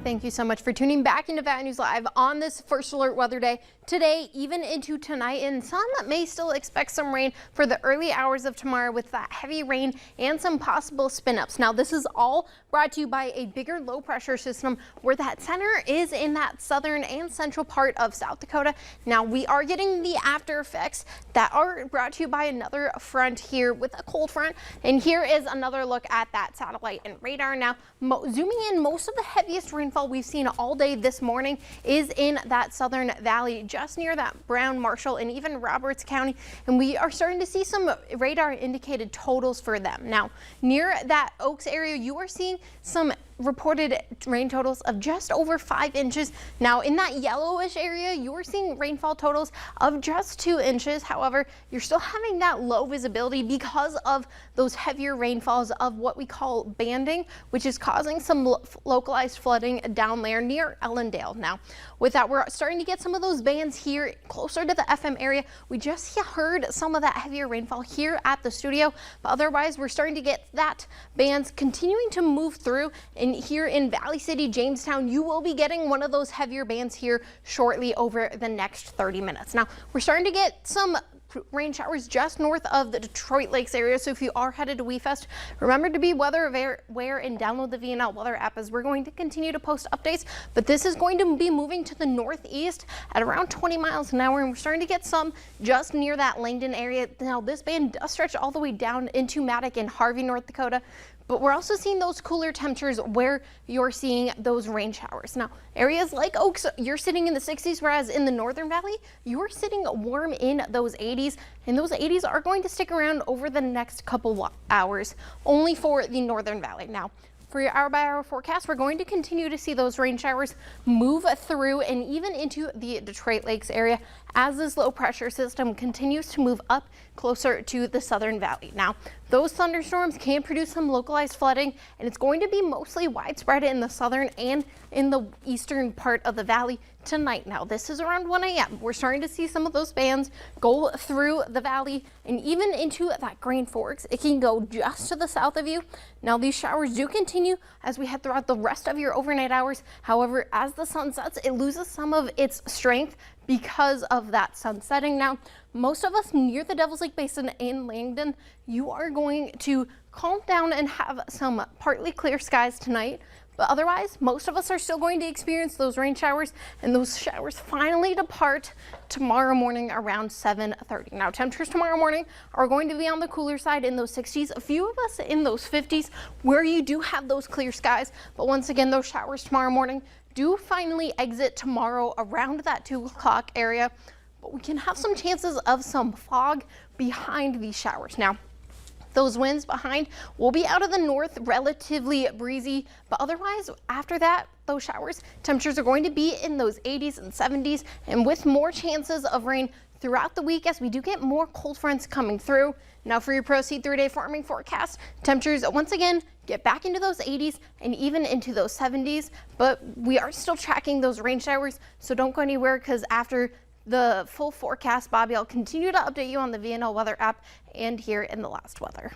Thank you so much for tuning back into Valley News Live on this first alert weather day. Today, even into tonight, and some may still expect some rain for the early hours of tomorrow with that heavy rain and some possible spin-ups. Now, this is all brought to you by a bigger low pressure system where that center is in that southern and central part of South Dakota. Now, we are getting the after effects that are brought to you by another front here with a cold front. And here is another look at that satellite and radar. Now, zooming in, most of the heaviest rainfall we've seen all day this morning is in that southern valley, just near that Brown, Marshall, and even Roberts County. And we are starting to see some radar indicated totals for them. Now, near that Oaks area, you are seeing some reported rain totals of just over 5 inches. Now, in that yellowish area, you are seeing rainfall totals of just 2 inches. However, you're still having that low visibility because of those heavier rainfalls of what we call banding, which is causing some localized flooding down there near Ellendale. Now, with that, we're starting to get some of those bands here closer to the FM area. We just heard some of that heavier rainfall here at the studio, but otherwise, we're starting to get that bands continuing to move through. And here in Valley City, Jamestown, you will be getting one of those heavier bands here shortly over the next 30 minutes. Now, we're starting to get some rain showers just north of the Detroit Lakes area. So if you are headed to WeFest, remember to be weather aware and download the VNL weather app, as we're going to continue to post updates. But this is going to be moving to the northeast at around 20 miles an hour. And we're starting to get some just near that Langdon area. Now, this band does stretch all the way down into Matic and Harvey, North Dakota. But we're also seeing those cooler temperatures where you're seeing those rain showers. Now, areas like Oaks, you're sitting in the 60s, whereas in the Northern Valley, you're sitting warm in those 80s. And those 80s are going to stick around over the next couple hours, only for the Northern Valley. Now, for your hour-by-hour forecast, we're going to continue to see those rain showers move through and even into the Detroit Lakes area as this low pressure system continues to move up closer to the Southern Valley. Now, those thunderstorms can produce some localized flooding, and it's going to be mostly widespread in the southern and in the eastern part of the valley tonight. Now, this is around 1 a.m. We're starting to see some of those bands go through the valley and even into that Grand Forks. It can go just to the south of you. Now, these showers do continue as we head throughout the rest of your overnight hours. However, as the sun sets, it loses some of its strength because of that sun setting. Now, most of us near the Devil's Lake Basin in Langdon, you are going to calm down and have some partly clear skies tonight. But otherwise, most of us are still going to experience those rain showers, and those showers finally depart tomorrow morning around 7:30. Now, temperatures tomorrow morning are going to be on the cooler side in those 60s, a few of us in those 50s where you do have those clear skies. But once again, those showers tomorrow morning do finally exit tomorrow around that 2 o'clock area. But we can have some chances of some fog behind these showers. Now, those winds behind will be out of the north, relatively breezy, but otherwise after that, those showers, temperatures are going to be in those 80s and 70s, and with more chances of rain throughout the week as we do get more cold fronts coming through. Now, for your Pro-Seed 3-day farming forecast, temperatures once again get back into those 80s and even into those 70s, but we are still tracking those rain showers, so don't go anywhere, because after the full forecast, Bobby, I'll continue to update you on the VNL weather app and here in the last weather.